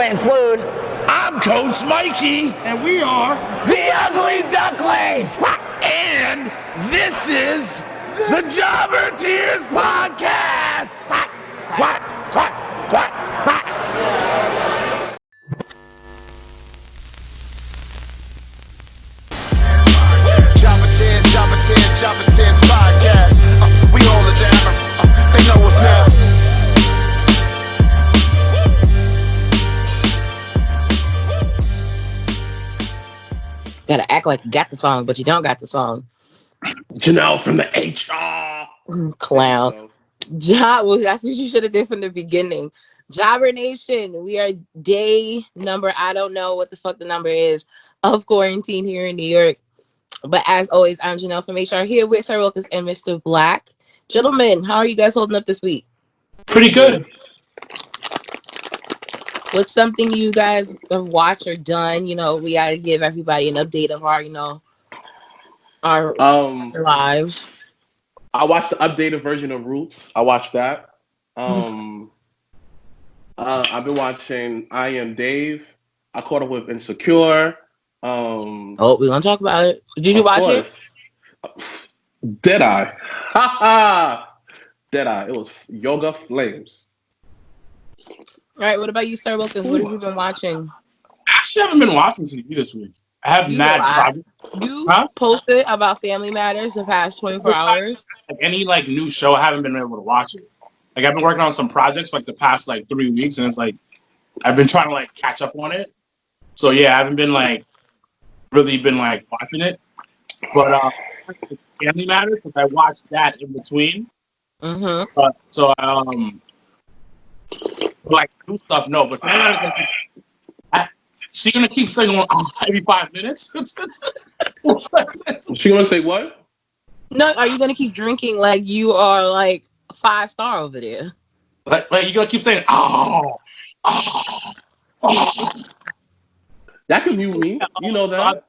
Flint and Fluid. I'm Coach Mikey. And we are the Ugly Ducklings. And this is the Jobber Tears Podcast. Quack, quack, quack, quack. Jobber Tears Podcast. We hold it down. They know what's now. Gotta act like you got the song, but you don't got the song. Janelle from the HR. Clown. Well, that's what you should have did from the beginning. Jobber Nation, we are day number, I don't know what the fuck the number is, of quarantine here in New York. But as always, I'm Janelle from HR here with Sir Wilkins and Mrblacc. Gentlemen, how are you guys holding up this week? Pretty good. What's something you guys have watched or done? You know, we gotta give everybody an update of our, our lives. I watched the updated version of Roots. I watched that. I've been watching I Am Dave. I caught up with Insecure. We're gonna talk about it. Did you watch it? Did I? Ha ha! Did I? It was Yoga Flames. All right, what about you, Sir Wilkins? What have you been watching? Actually, I haven't been watching TV this week. I have You posted about Family Matters the past 24 hours. Like any new show, I haven't been able to watch it. Like I've been working on some projects for the past 3 weeks, and it's I've been trying to catch up on it. So yeah, I haven't been really been watching it. But Family Matters, because I watched that in between. Mm-hmm. So new stuff, no. But Family Matters, she's gonna keep saying every 5 minutes. She gonna say what? No, are you gonna keep drinking like you are 5-star over there? Like you gonna keep saying That could mute me. You know that.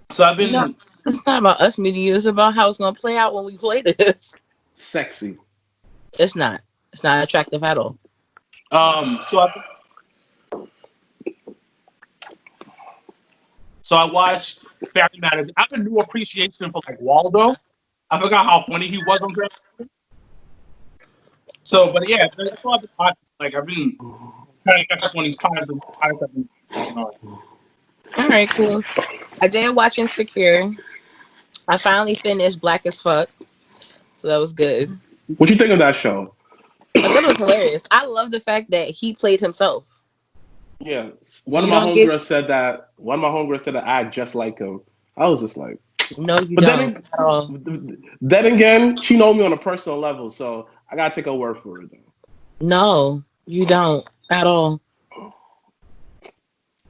So I've been. It's not about us meeting you. It's about how it's gonna play out when we play this. Sexy. It's not. It's not attractive at all. So I watched Family Matters. I have a new appreciation for Waldo. I forgot how funny he was on Family Matters. So, but yeah, that's all I've been watching. I've been trying to catch up on these concepts. All right, cool. I did watch Insecure. I finally finished Black as Fuck, so that was good. What you think of that show? I thought it was hilarious. I love the fact that he played himself. Yeah, one of my homegirls said that I act just like him. I was just like, no, you don't. Then again, she know me on a personal level, so I gotta take her word for it. Though. No, you don't at all.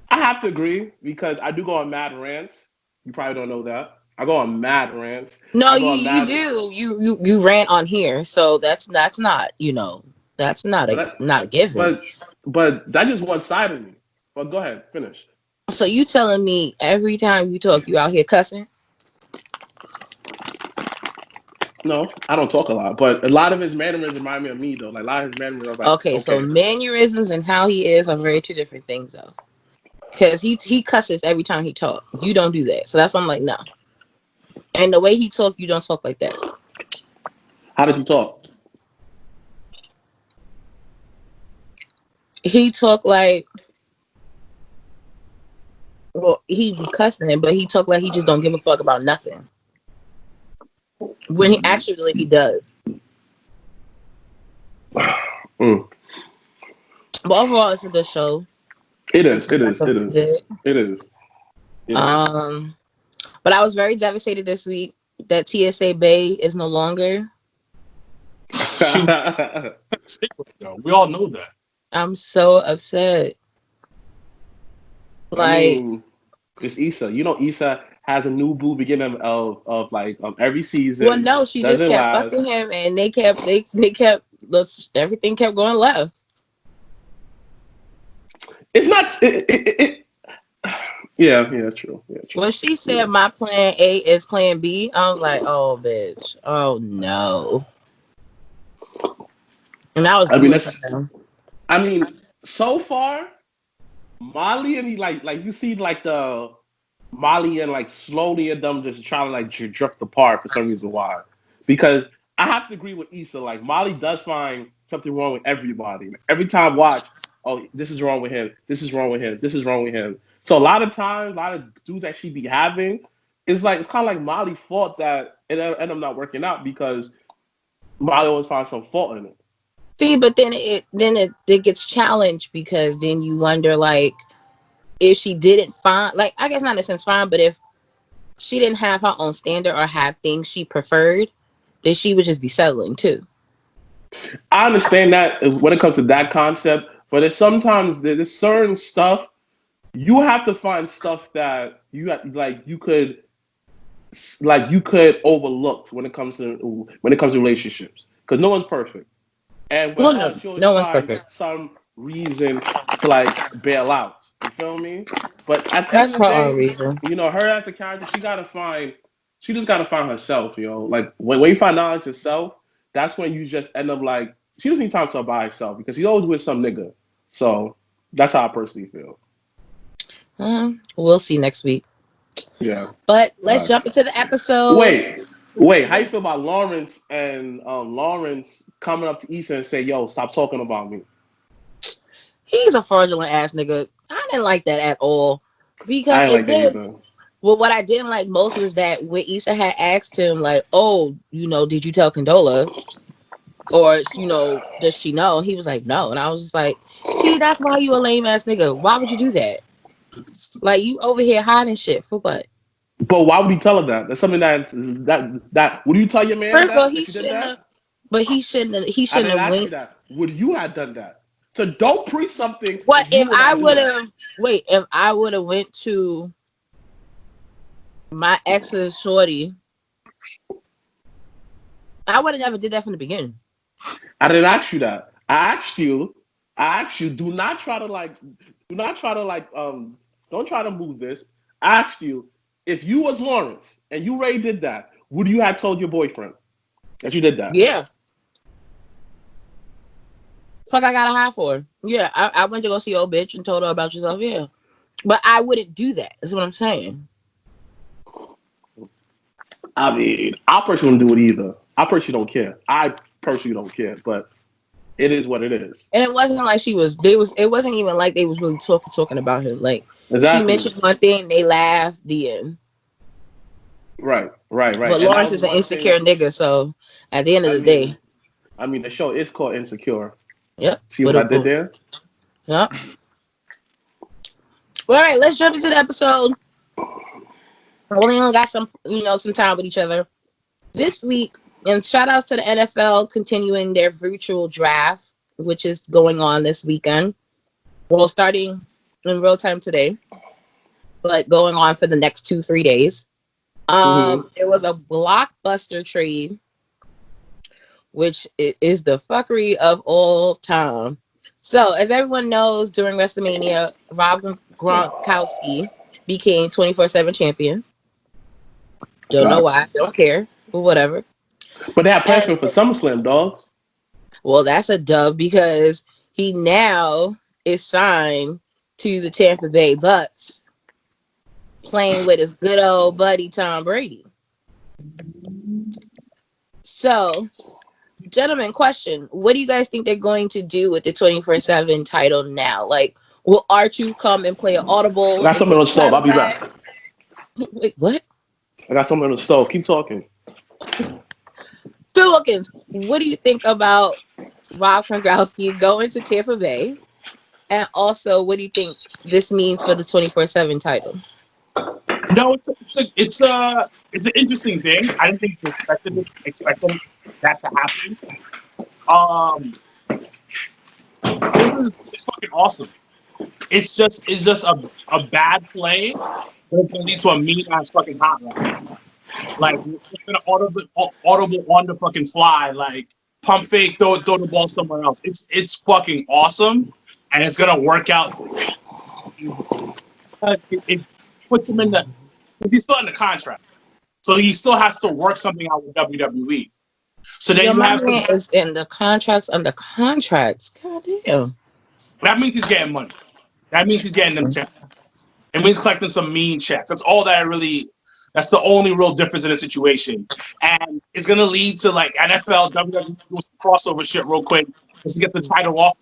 I have to agree because I do go on mad rants. You probably don't know that. I go on mad rants. No, you do. You rant on here, so that's not not a given. But that's just one side of me. But go ahead, finish. So you telling me every time you talk, you out here cussing? No, I don't talk a lot, but a lot of his mannerisms remind me of me, though. A lot of his mannerisms are okay, so mannerisms and how he is are very two different things, though. Because he cusses every time he talks. You don't do that. So that's why I'm like, no. And the way he talk, you don't talk like that. How does he talk? He talk like, well, he be cussing it, but he talk like he just don't give a fuck about nothing. When he actually he does. But overall, it's a good show. It is. But I was very devastated this week that TSA Bay is no longer. We all know that. I'm so upset. It's Issa. You know, Issa has a new boo beginning of every season. Well, no, she just kept fucking him, and they kept everything kept going left. It's not. Yeah, true. When she said my plan A is plan B, I was like, oh, bitch. Oh, no. And that was so far, Molly and he like you see like the Molly and like slowly and them just trying to like drift apart for some reason. Why? Because I have to agree with Issa. Like Molly does find something wrong with everybody. Every time I watch, oh, this is wrong with him. This is wrong with him. This is wrong with him. So a lot of times, a lot of dudes that she be having, it's kind of like Molly fault that it ended up not working out because Molly always finds some fault in it. See, but then it gets challenged because then you wonder like if she didn't find, like, I guess not in a sense fine, but if she didn't have her own standard or have things she preferred, then she would just be settling too. I understand that when it comes to that concept, but it's sometimes there's certain stuff you have to find stuff that you could overlook when it comes to relationships because no one's perfect, and Well, no one's find perfect. some reason to like bail out. You feel me? But at the end That's of the her own day, reason. you know, her as a character, she just gotta find herself. You know, like when you find knowledge yourself, that's when you just end up like she doesn't need time to by herself because she's always with some nigga. So that's how I personally feel. We'll see next week. Yeah. But let's jump into the episode. Wait. How you feel about Lawrence and Lawrence coming up to Issa and say, "Yo, stop talking about me"? He's a fraudulent ass nigga. I didn't like that at all because I ain't like that either. Well, what I didn't like most was that when Issa had asked him, like, "Oh, you know, did you tell Condola?" Or, you know, does she know? He was like, no. And I was just like, see, that's why you a lame ass nigga. Why would you do that? Like, you over here hiding shit for what? But why would he tell her that? That's something that would you tell your man? First of all, he shouldn't have. But he shouldn't have went. That. Would you have done that? So don't pre something. What if I would have? Wait, if I would have went to my ex's shorty, I would have never did that from the beginning. I didn't ask you that. I asked you. Don't try to move this. I asked you if you was Lawrence and you Ray did that. Would you have told your boyfriend that you did that? Yeah. Fuck, I got a high for. Yeah, I went to go see old bitch and told her about yourself. Yeah, but I wouldn't do that. That's what I'm saying. I mean, I personally don't do it either. I personally don't care. But it is what it is. And it wasn't like it wasn't even like they was really talking about him. Like, exactly. She mentioned one thing, they laughed, the end. Right. But Lawrence is an insecure nigga, so at the end of the day. I mean, the show is called Insecure. Yep. See what I did there? Yep. All right, let's jump into the episode. We only got some time with each other this week. And shout outs to the NFL continuing their virtual draft, which is going on this weekend. Well, starting in real time today, but going on for the next 2-3 days. It was a blockbuster trade, which is the fuckery of all time. So, as everyone knows, during WrestleMania, Rob Gronkowski became 24/7 champion. Don't know why, don't care, but whatever. But they have plans for SummerSlam, dogs. Well, that's a dub because he now is signed to the Tampa Bay Bucks, playing with his good old buddy Tom Brady. So, gentlemen, question: what do you guys think they're going to do with the 24/7 title now? Like, will R2 come and play an audible? I got something on the stove. I'll be back. Wait, what? I got something on the stove. Keep talking. So, Wilkins, what do you think about Rob Gronkowski going to Tampa Bay? And also, what do you think this means for the 24/7 title? No, it's an interesting thing. I didn't think we expected that to happen. This is fucking awesome. It's just a bad play, but it's gonna lead to a mean ass fucking hot run. Like it's gonna audible on the fucking fly, like pump fake, throw the ball somewhere else. It's fucking awesome, and it's gonna work out. It puts him in because he's still in the contract, so he still has to work something out with WWE. So then you have is in the contracts under contracts. God damn. That means he's getting money. That means he's getting them checks. It means collecting some mean checks. That's all that that's the only real difference in the situation. And it's going to lead to like NFL, WWE doing some crossover shit real quick just to get the title off.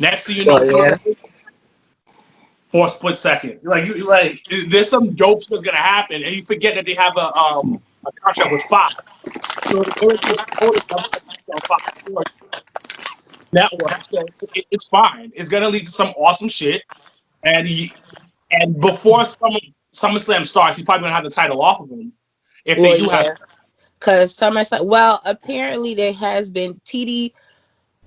Next thing you know, for a split second. There's some dope shit that's going to happen. And you forget that they have a contract with Fox. So Fox Sports Network. So it's fine. It's going to lead to some awesome shit. And before SummerSlam starts, he's probably gonna have the title off of him. If they do have, because SummerSlam. Well, apparently there has been TD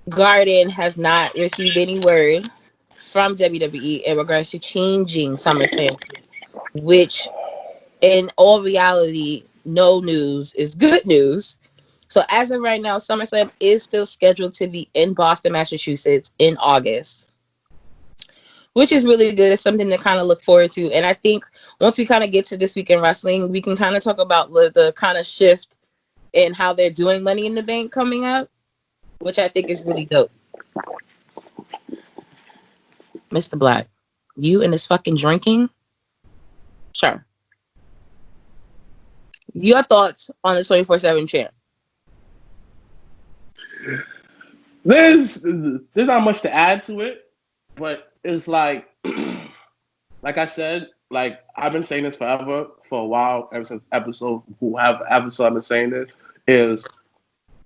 Garden has not received any word from WWE in regards to changing SummerSlam, which in all reality, no news is good news. So as of right now, SummerSlam is still scheduled to be in Boston, Massachusetts in August, which is really good. It's something to kind of look forward to. And I think once we kind of get to This Week in Wrestling, we can kind of talk about the kind of shift in how they're doing Money in the Bank coming up, which I think is really dope. Mr. Black, you and this fucking drinking? Sure. Your thoughts on the 24/7 champ? There's not much to add to it, but it's like I said, like I've been saying this forever, for a while, ever since I've been saying this, is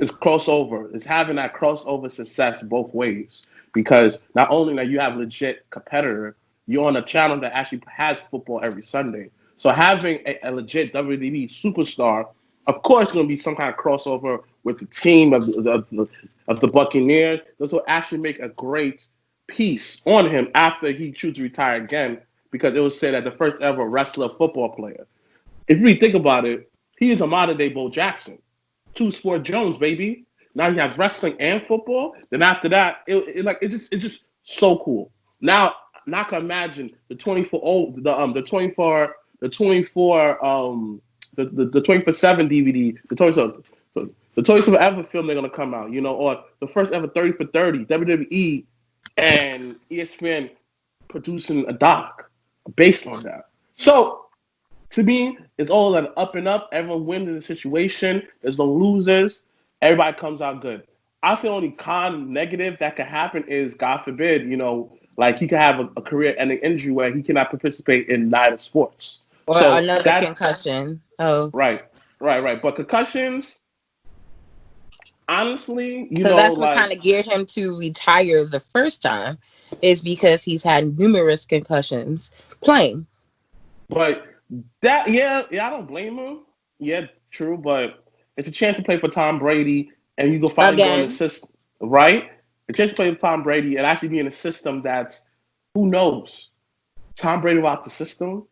crossover. It's having that crossover success both ways. Because not only that you have a legit competitor, you're on a channel that actually has football every Sunday. So having a legit WWE superstar, of course, going to be some kind of crossover with the team of the Buccaneers. This will actually make a great piece on him after he chooses to retire again, because it was said that the first ever wrestler football player. If you really think about it, he is a modern day Bo Jackson. Two-sport Jones, baby. Now you have wrestling and football. Then after that, it's just so cool. Now I can imagine the 24/7 DVD, the 24/7 ever film they're gonna come out, or the first ever 30 for 30 WWE and ESPN producing a doc based on that. So to me, it's all an up and up. Everyone wins in the situation. There's no losers. Everybody comes out good. I say only negative that could happen is, God forbid, like he could have a career-ending injury where he cannot participate in neither sports. Or so another concussion. Oh, right. But concussions, honestly, because that's what kind of geared him to retire the first time, is because he's had numerous concussions playing. But that, I don't blame him. Yeah, true, but it's a chance to play for Tom Brady, and you go finally go in the system, right? A chance to play with Tom Brady and actually be in a system that's, who knows? Tom Brady without the system?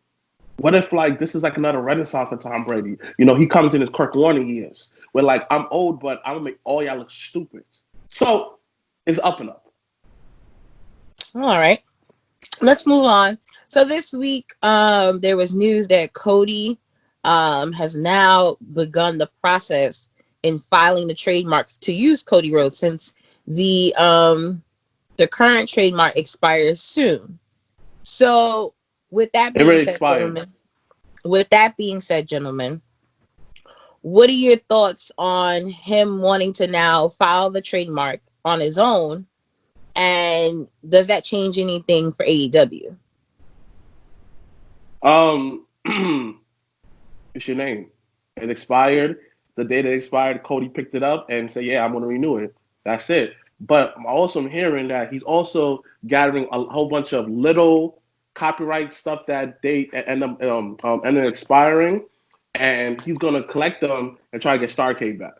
What if this is another renaissance for Tom Brady? He comes in as Kirk Warner years, where I'm old, but I'm gonna make all y'all look stupid. So it's up and up. All right, let's move on. So this week, there was news that Cody has now begun the process in filing the trademark to use Cody Rhodes, since the current trademark expires soon. So with that being said, gentlemen, what are your thoughts on him wanting to now file the trademark on his own, and does that change anything for AEW? It's your name. It expired. The day that expired, Cody picked it up and said, yeah, I'm going to renew it. That's it. But I'm also hearing that he's also gathering a whole bunch of little copyright stuff that they end up expiring, and he's going to collect them and try to get Starrcade back.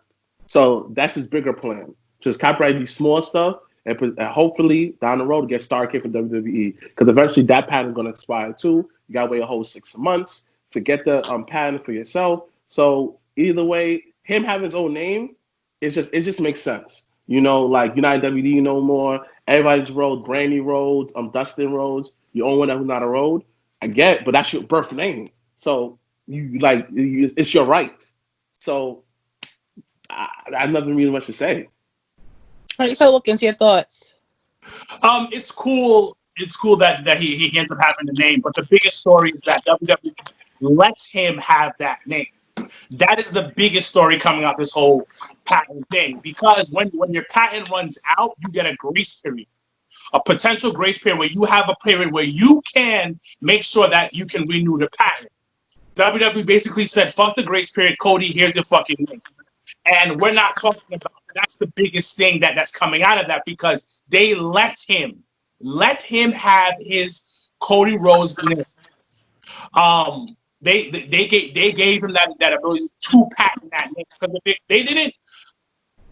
So that's his bigger plan. Just copyright these small stuff and hopefully down the road get Starrcade from WWE, because eventually that patent is going to expire too. You got to wait a whole 6 months to get the patent for yourself. So either way, him having his own name, it just makes sense. Like United WD no more. Everybody's Rhodes, Brandy Rhodes, Dustin Rhodes. You own one who's not a Rhodes. I get, but that's your birth name. So it's your right. So I have nothing really much to say. All right, so Wilkins, your thoughts? It's cool it's cool that he ends up having the name, but the biggest story is that WWE lets him have that name. That is the biggest story coming out this whole patent thing, because when your patent runs out, you get a grace period, a potential grace period where you have a period where you can make sure that you can renew the patent. WWE basically said, fuck the grace period, Cody, here's your fucking name. And we're not talking about, that's the biggest thing that's coming out of that, because they let him have his Cody Rhodes name. They gave him that ability to patent that name, because if they didn't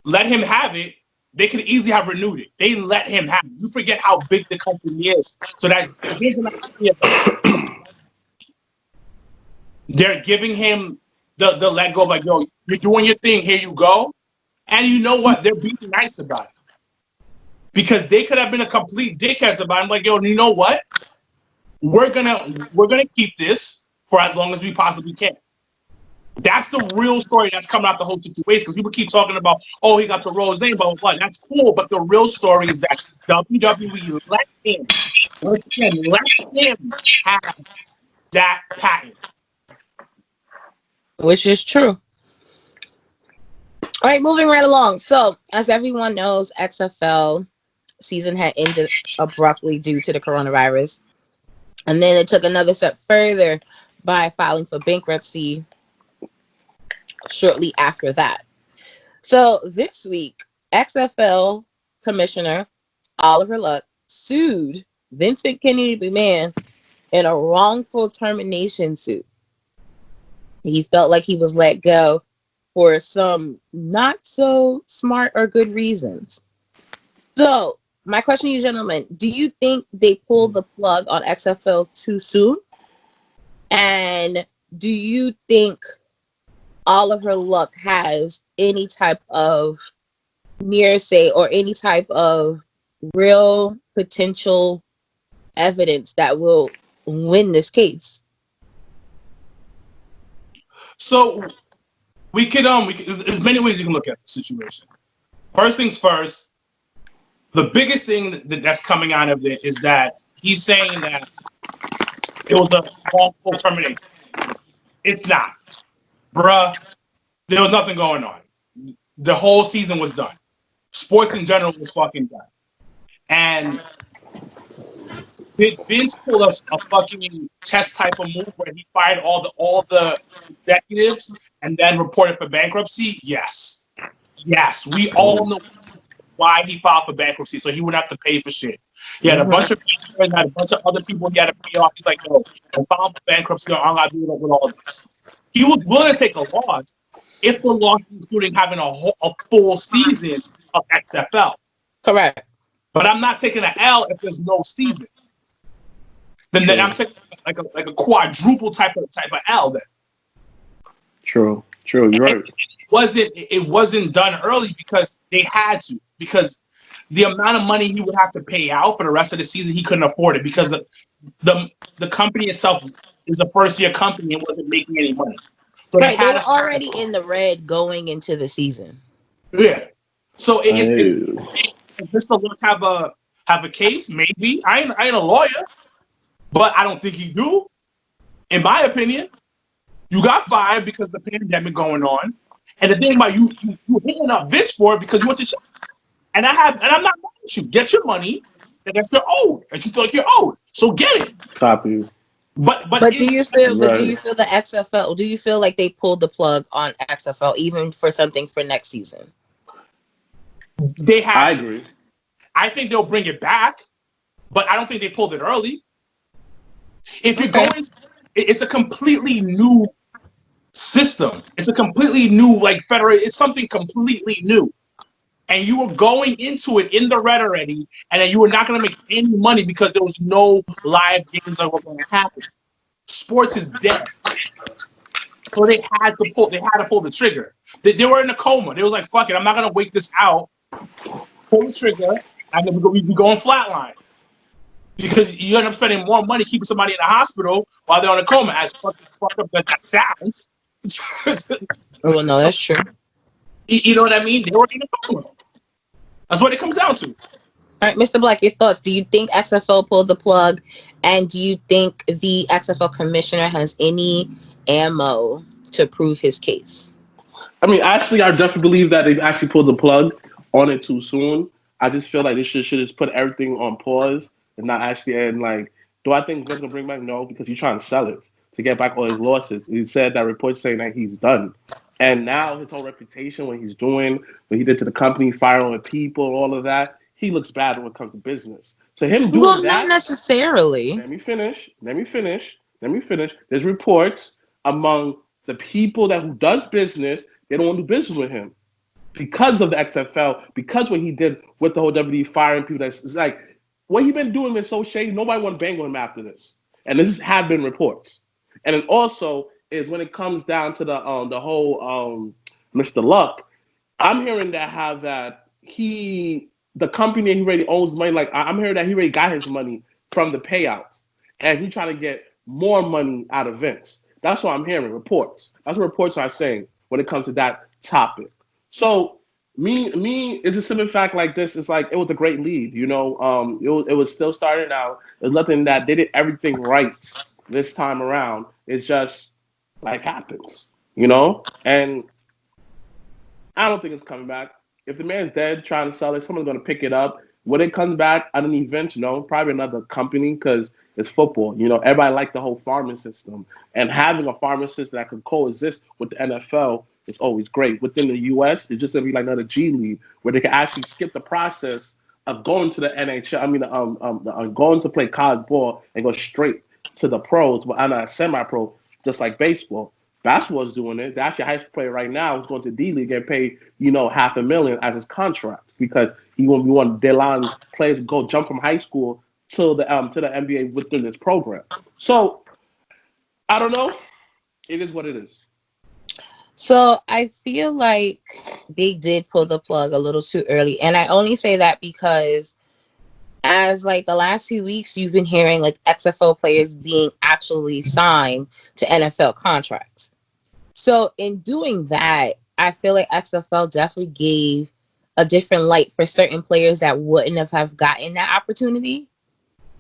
let him have it, they could easily have renewed it. They let him have it. You forget how big the company is, so that they're giving him the let go of, like, yo, you're doing your thing, here you go. And you know what? They're being nice about it, because they could have been a complete dickheads about it. I'm like, yo, you know what? We're gonna keep this for as long as we possibly can. That's the real story that's coming out the whole situation, because people keep talking about, oh, he got the Rose name, blah, blah, blah. That's cool, but the real story is that WWE let him have that patent. Which is true. All right, moving right along. So, as everyone knows, XFL season had ended abruptly due to the coronavirus. And then it took another step further by filing for bankruptcy shortly after that. So, this week, XFL Commissioner Oliver Luck sued Vincent Kennedy McMahon in a wrongful termination suit. He felt like he was let go for some not so smart or good reasons. So, my question to you, gentlemen, do you think they pulled the plug on XFL too soon? And do you think Oliver Luck has any type of near say or any type of real potential evidence that will win this case? So we could there's many ways you can look at the situation. First things first, the biggest thing that's coming out of it is that he's saying that it was a wrongful termination. It's not. Bruh, there was nothing going on. The whole season was done. Sports in general was fucking done. And did Vince pull us a fucking test type of move where he fired all the executives and then reported for bankruptcy? Yes. Yes. We all know why he filed for bankruptcy, so he wouldn't have to pay for shit. He had a bunch of people and had a bunch of other people he had to pay off. He's like, yo, I'm filing for bankruptcy, I'm not doing it with all this. He was willing to take a loss if the loss including having a full season of XFL. Correct. But I'm not taking an L if there's no season. Then I'm taking like a quadruple type of L then. True. You're right. It wasn't done early because they had to, because the amount of money he would have to pay out for the rest of the season, he couldn't afford it, because the company itself is a first year company and wasn't making any money. So right, they were already in the red going into the season. Yeah. So does Mr. Luck have a case? Maybe. I ain't a lawyer, but I don't think he do. In my opinion, you got fired because of the pandemic going on, and the thing about you hitting up Vince for it because you want to shop. And I'm not mad at you. Get your money that you're owed, that you feel like you're owed. So get it. Copy. But do you feel the XFL? Do you feel like they pulled the plug on XFL even for something for next season? They have. I agree. I think they'll bring it back, but I don't think they pulled it early. If you're going, it's a completely new system. It's a completely new federation. It's something completely new, and you were going into it in the red already, and then you were not going to make any money because there was no live games that were going to happen. Sports is dead, so they had to pull the trigger. They were in a coma. They was like, "Fuck it, I'm not going to wait this out." Pull the trigger, and then we'd be going flatline. Because you end up spending more money keeping somebody in the hospital while they're on a coma, as fucked up as that sounds. Well, no, that's true. You know what I mean? They were in a coma. That's what it comes down to. All right, Mr. Black, your thoughts. Do you think XFL pulled the plug? And do you think the XFL commissioner has any ammo to prove his case? I mean, actually, I definitely believe that they actually pulled the plug on it too soon. I just feel like they should just put everything on pause and not actually and like. Do I think Vince gonna bring back? No, because he's trying to sell it to get back all his losses. He said that reports saying that he's done, and now his whole reputation, what he's doing, what he did to the company, firing people, all of that, he looks bad when it comes to business. So him doing Well, that. not necessarily. Let me finish. There's reports among the people that who does business, they don't want to do business with him because of the XFL, because what he did with the whole WWE firing people. It's like what he been doing is so shady. Nobody want to bang with him after this, and this have been reports. And then also is when it comes down to the whole Mr. Luck, I'm hearing that the company he already owns money. Like I'm hearing that he already got his money from the payouts, and he trying to get more money out of Vince. That's what I'm hearing. Reports. That's what reports are saying when it comes to that topic. So me, it's a simple fact like this. It's like it was a great lead. You know, it was still starting out. There's nothing that they did everything right this time around. It's just life happens. You know, and I don't think it's coming back. If the man's dead trying to sell it, someone's gonna pick it up. When it comes back, I don't need Vince, no, probably another company because it's football. You know, everybody like the whole farming system. And having a farming system that could coexist with the NFL is always great. Within the US, it's just gonna be like another G League where they can actually skip the process of going to the NHL. I mean, going to play college ball and go straight to the pros, but I'm not semi-pro, just like baseball. Basketball is doing it. The actually high school player right now is going to D League getting paid, $500,000 as his contract because he want their line players to go jump from high school to the NBA within this program. So I don't know. It is what it is. So I feel like they did pull the plug a little too early, and I only say that because as like the last few weeks, you've been hearing like XFL players being actually signed to NFL contracts. So in doing that, I feel like XFL definitely gave a different light for certain players that wouldn't have gotten that opportunity.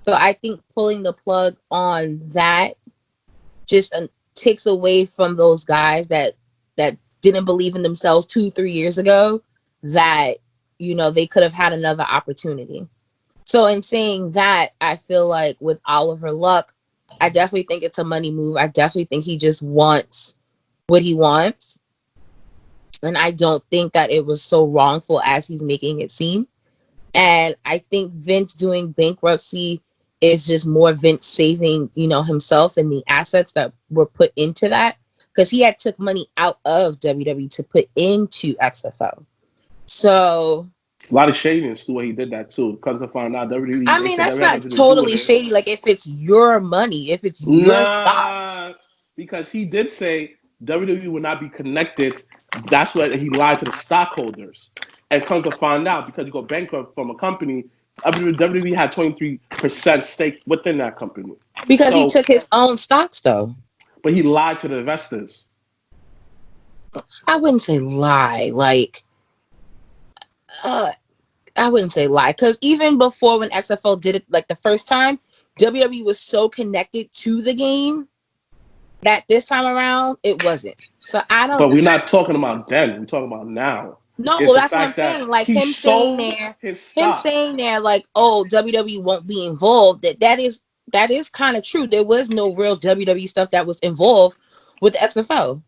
So I think pulling the plug on that just takes away from those guys that didn't believe in themselves 2-3 years ago that they could have had another opportunity. So in saying that, I feel like with Oliver Luck, I definitely think it's a money move. I definitely think he just wants what he wants. And I don't think that it was so wrongful as he's making it seem. And I think Vince doing bankruptcy is just more Vince saving, himself and the assets that were put into that. Because he had took money out of WWE to put into XFL. So a lot of shadiness to the way he did that too. Because to find out WWE. I mean, that's not totally shady. Like if it's your money, if it's your stocks. Because he did say WWE would not be connected. That's why he lied to the stockholders. And comes to find out because you go bankrupt from a company, WWE had 23% stake within that company. Because he took his own stocks though. But he lied to the investors. I wouldn't say lie. Like, I wouldn't say lie. Because even before when XFL did it, like the first time, WWE was so connected to the game that this time around, it wasn't. So I don't. But we're not talking about then. We're talking about now. No, well, that's what I'm saying. Like him saying there, like, oh, WWE won't be involved. That is kind of true. There was no real WWE stuff that was involved with the XFL.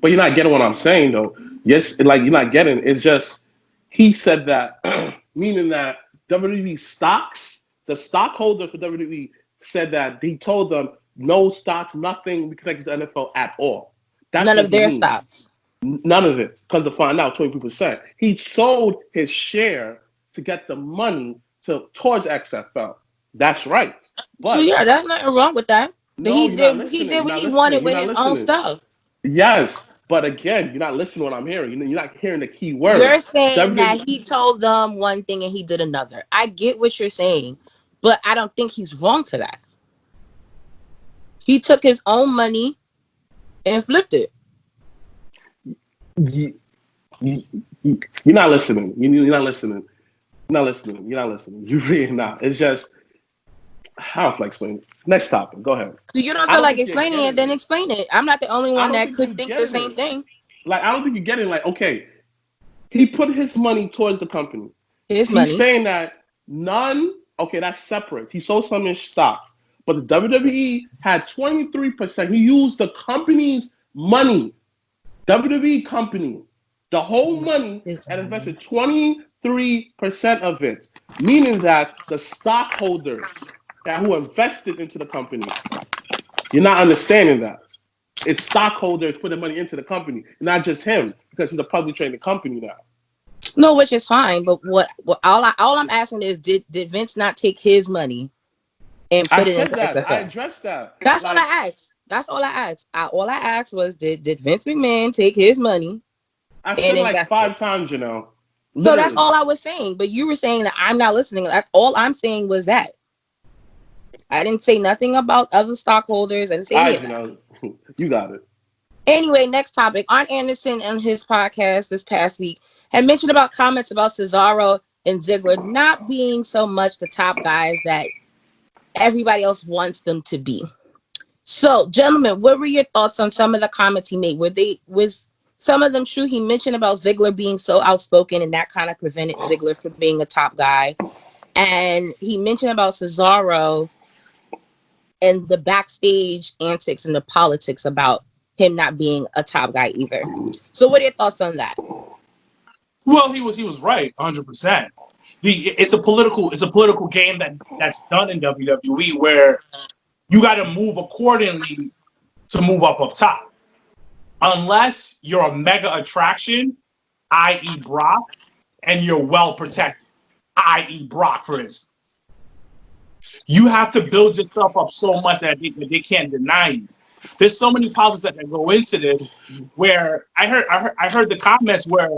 But you're not getting what I'm saying, though. Yes, like you're not getting. It's just he said that, meaning that WWE stocks, the stockholders for WWE said that he told them no stocks, nothing connected to NFL at all. That's none of their stocks. None of it. Because to find out, 20%. He sold his share to get the money towards XFL. That's right. But so yeah, there's nothing wrong with that. No, he did what he wanted with his own stuff. Yes, but again, you're not listening to what I'm hearing. You're not hearing the key word. You're saying that he told them one thing and he did another. I get what you're saying, but I don't think he's wrong for that. He took his own money and flipped it. You're not listening. You're not listening. You're not listening. You're not listening. You really not. It's just I don't feel like explaining it. Next topic. Go ahead. So you don't I feel don't like think you're explaining it, getting then it. explain it. I'm not the only I one don't that think you're could think the getting same it. thing. Like I don't think you're getting like okay. He put his money towards the company. His He's money. saying that none. Okay, that's separate. He sold some in stocks, but the WWE had 23%. He used the company's money, WWE company, the whole money, His and money. invested 23% of it, meaning that the stockholders that who invested into the company, you're not understanding that. It's stockholders putting money into the company, not just him, because he's a publicly traded company now. No, which is fine. But what all I'm asking is, did Vince not take his money and I put it said into that. I XFL? addressed that. That's all Like, I asked. That's all I asked. All I asked was, did Vince McMahon take his money I and said like invest it? 5 times, you know. So that's Literally. all I was saying. But you were saying that I'm not listening. That's all I'm saying was that. I didn't say nothing about other stockholders. I didn't say All any right, of you that. know. You got it. Anyway, next topic. Arn Anderson on his podcast this past week had mentioned about comments about Cesaro and Ziggler not being so much the top guys that everybody else wants them to be. So, gentlemen, what were your thoughts on some of the comments he made? Was some of them true? He mentioned about Ziggler being so outspoken and that kind of prevented Ziggler from being a top guy. And he mentioned about Cesaro and the backstage antics and the politics about him not being a top guy either. So what are your thoughts on that? Well, he was right, 100%. It's a political game that's done in WWE where you got to move accordingly to move up top. Unless you're a mega attraction, i.e. Brock, and you're well protected, i.e. Brock, for instance. You have to build yourself up so much that they can't deny you. There's so many politics that go into this. Where I heard the comments where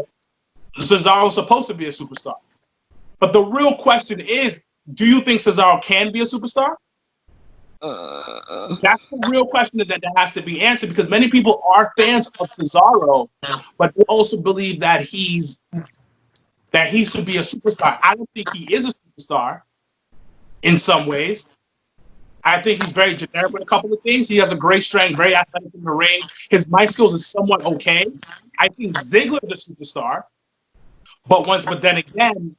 Cesaro's supposed to be a superstar, but the real question is, do you think Cesaro can be a superstar? That's the real question that has to be answered, because many people are fans of Cesaro, but they also believe that he should be a superstar. I don't think he is a superstar in some ways. I think he's very generic with a couple of things. He has a great strength, very athletic in the ring. His mic skills is somewhat okay. I think Ziggler is a superstar, but then again,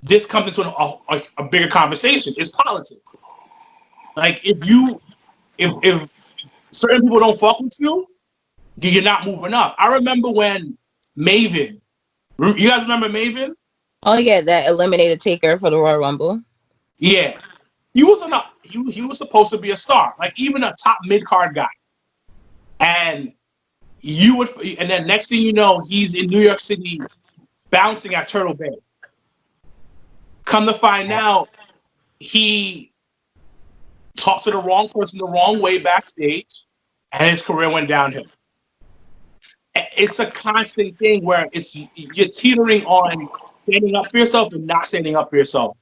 this comes into a bigger conversation. It's politics. Like if certain people don't fuck with you, you're not moving up. I remember when Maven, you guys remember Maven? Oh yeah, that eliminated Taker for the Royal Rumble. Yeah, he was he was supposed to be a star, like even a top mid card guy, and then next thing you know, he's in New York City bouncing at Turtle Bay. Come to find out, he talked to the wrong person the wrong way backstage, and his career went downhill. It's a constant thing where you're teetering on standing up for yourself and not standing up for yourself.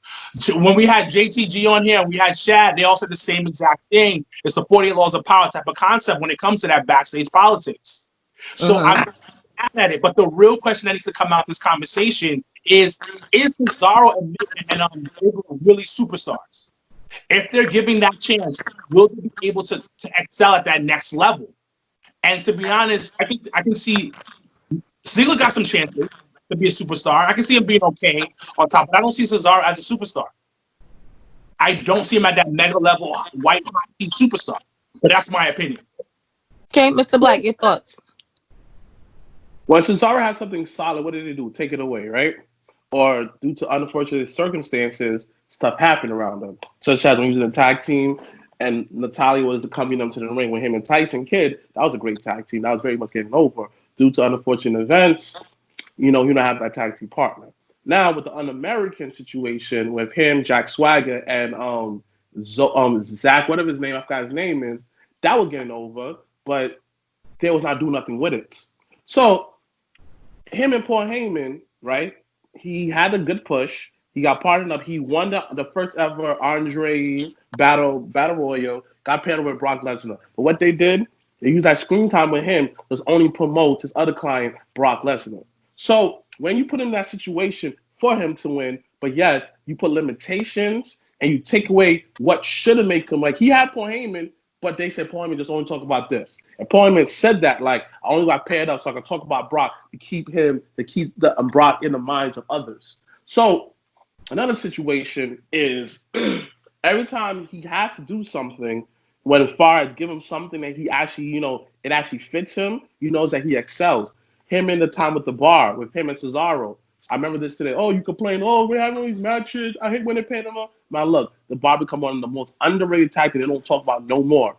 When we had JTG on here and we had Shad, they all said the same exact thing. It's the 48 laws of power type of concept when it comes to that backstage politics. So I'm mad at it, but the real question that needs to come out of this conversation is Cesaro and Ziggler really superstars? If they're giving that chance, will they be able to excel at that next level? And to be honest, I can see Ziggler got some chances to be a superstar. I can see him being okay on top, but I don't see Cesaro as a superstar. I don't see him at that mega level white hot heat superstar. But that's my opinion. Okay, Mr. Black, your thoughts? When Cesaro has something solid, what did he do? Take it away, right? Or due to unfortunate circumstances, stuff happened around him. Such as when he was in a tag team and Natalia was coming up to the ring with him and Tyson Kidd. That was a great tag team. That was very much getting over. Due to unfortunate events, you don't have that tag team partner. Now with the Un-American situation with him, Jack Swagger, and Zach, whatever his name, I forgot his name is, that was getting over, but they was not doing nothing with it. So him and Paul Heyman, right? He had a good push. He got partnered up. He won the first ever Andre Battle Royal, got paired with Brock Lesnar. But what they did, they used that screen time with him to only promote his other client, Brock Lesnar. So when you put him in that situation for him to win, but yet you put limitations and you take away what should have made him. Like he had Paul Heyman, but they said Paul Heyman just only talk about this. And Paul Heyman said that like I only got paired up so I can talk about Brock to keep the Brock in the minds of others. So another situation is every time he has to do something, when as far as give him something that he actually, it actually fits him, knows that he excels. Him in the time with the bar, with him and Cesaro. I remember this today. Oh, you complain, we're having all these matches. I hate when they pay them up. Now look, the bar become one of the most underrated tag teams they don't talk about no more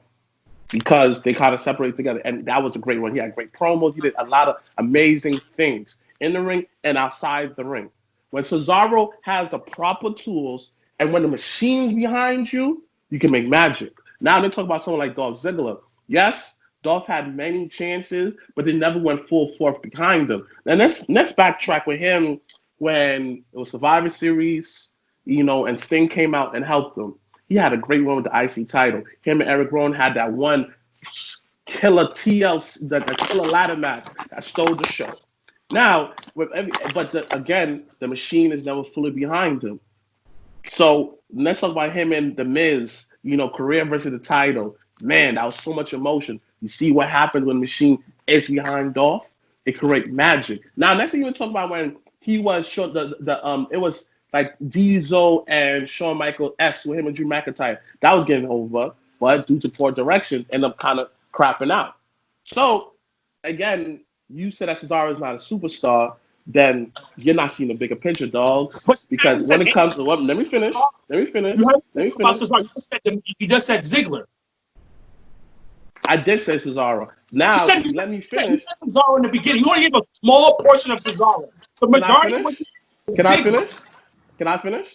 because they kind of separate together. And that was a great one. He had great promos. He did a lot of amazing things in the ring and outside the ring. When Cesaro has the proper tools and when the machine's behind you, you can make magic. Now they talk about someone like Dolph Ziggler. Yes, Dolph had many chances, but they never went full force behind him. And let's backtrack with him when it was Survivor Series, and Sting came out and helped him. He had a great run with the IC title. Him and Eric Rowan had that one killer TLC, the killer ladder match that stole the show. Now, again, the machine is never fully behind him. So let's talk about him and The Miz, career versus the title. Man, that was so much emotion. You see what happens when the machine is behind Dolph? It creates magic. Now, let's even talk about when he was short. It was like Diesel and Shawn Michaels S with him and Drew McIntyre. That was getting over, but due to poor direction, ended up kind of crapping out. So again, you said that Cesaro is not a superstar. Then you're not seeing the bigger picture, dogs. Because when it comes to let me finish. You just said Ziggler. I did say Cesaro. Now, let me finish. You said Cesaro in the beginning. You want to give a smaller portion of Cesaro. The majority. Can I finish?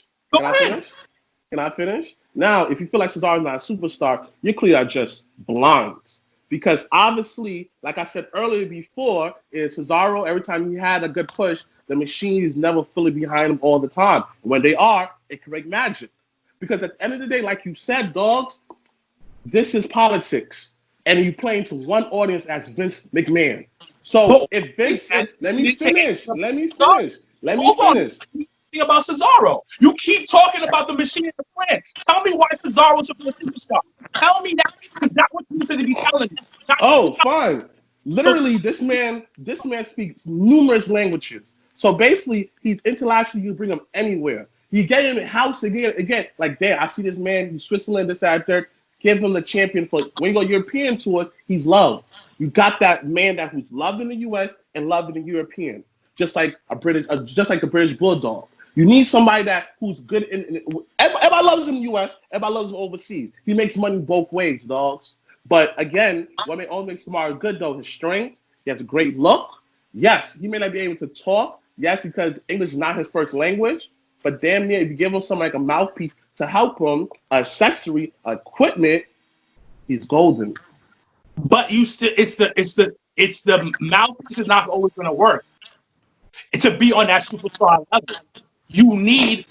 Now, if you feel like Cesaro is not a superstar, you clearly are just blind. Because obviously, like I said earlier before, is Cesaro, every time he had a good push, the machine is never fully behind him all the time. When they are, it can make magic. Because at the end of the day, like you said, dogs, this is politics. And you playing to one audience as Vince McMahon. So if Vince said, let me finish. Thing about Cesaro. You keep talking about the machine and the plan. Tell me why Cesaro should be a superstar. Tell me that because that's what you need to be telling me. Fine. Literally, this man speaks numerous languages. So basically, he's intellectually. You bring him anywhere. You get him in house again. Like there, I see this man. He's Switzerland. This out there. Give him the champion for when you go European tours. He's loved. You got that man who's loved in the U.S. and loved in the European, just like the British Bulldog. You need somebody who's good everybody loves him in the U.S. Everybody loves him overseas. He makes money both ways, dogs. But again, what makes Cesaro good though? His strength. He has a great look. Yes, he may not be able to talk. Yes, because English is not his first language. But damn near, if you give him something like a mouthpiece to help him, accessory, equipment, he's golden. But it's the mouthpiece is not always going to work. To be on that superstar level, you need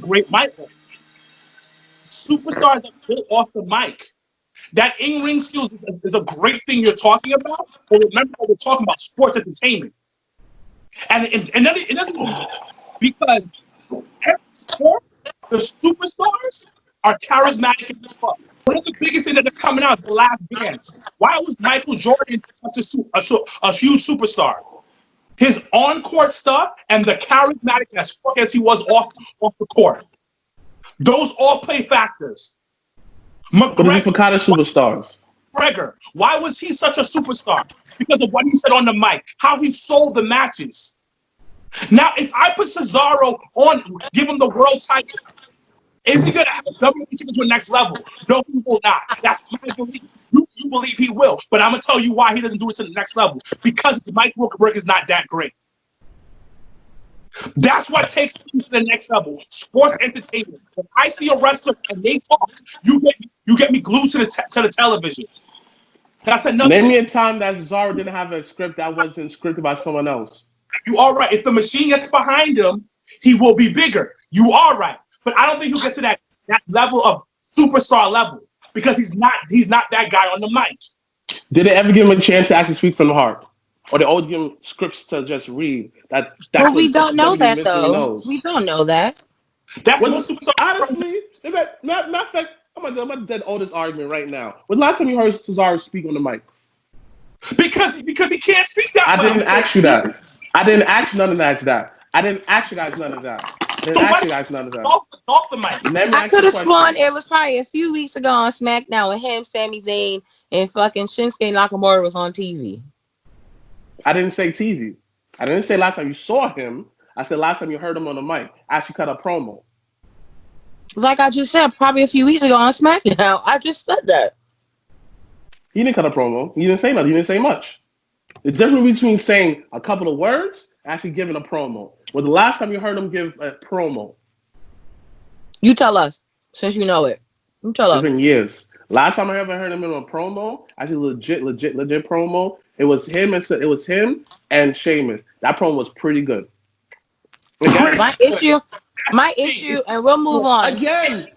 great mic. Superstars are built off the mic. That in-ring skills is a great thing you're talking about. But remember, we're talking about sports entertainment, and it doesn't because every sport, the superstars are charismatic as fuck. One of the biggest things that's coming out is The Last Dance. Why was Michael Jordan such a huge superstar? His on-court stuff and the charismatic as fuck as he was off the court. Those all play factors. But these what kind of superstars? McGregor, why was he such a superstar? Because of what he said on the mic, how he sold the matches. Now, if I put Cesaro on, give him the world title, is he going to have WWE to the next level? No, he will not. That's my belief. You believe he will, but I'm going to tell you why he doesn't do it to the next level. Because his mic work is not that great. That's what takes you to the next level. Sports entertainment. When I see a wrestler and they talk, you get me glued to the television. That's another. Name me a time that Cesaro didn't have a script that wasn't scripted by someone else. You are right. If the machine gets behind him, he will be bigger. You are right. But I don't think he'll get to that level of superstar level because he's not that guy on the mic. Did they ever give him a chance to actually speak from the heart? or they always give him scripts to just read. That's But we what don't know WWE that missing though. knows. We don't know that. That's When, the most superstar. honestly, matter of fact, I'm gonna dead oldest argument right now. When last time you heard Cesaro speak on the mic? Because he can't speak that I well. didn't ask you that. I didn't ask none of that. I didn't ask you guys none of that. I didn't ask you guys none of that. Off the mic. Let me I ask you could a have question. sworn it was probably a few weeks ago on SmackDown with him, Sami Zayn, and fucking Shinsuke Nakamura was on TV. I didn't say TV. I didn't say last time you saw him. I said last time you heard him on the mic. I actually cut a promo. Like I just said, probably a few weeks ago on SmackDown. I just said that. He didn't cut a promo. He didn't say nothing. He didn't say much. The difference between saying a couple of words and actually giving a promo. Well, the last time you heard him give a promo? You tell us, since you know it. You tell It's us. been years. Last time I ever heard him in a promo, actually legit promo. It was him and Sheamus. That promo was pretty good. Again, My issue, and we'll move on. Again,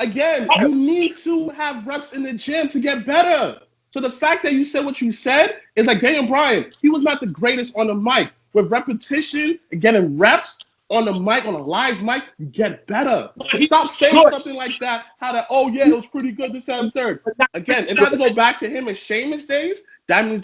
you need to have reps in the gym to get better. So the fact that you said what you said is like Daniel Bryan. He was not the greatest on the mic. With repetition and getting reps on the mic, on a live mic, you get better. Stop saying something like that. Oh yeah, it was pretty good this time, third. Again, if I have to go back to him in Sheamus days, that means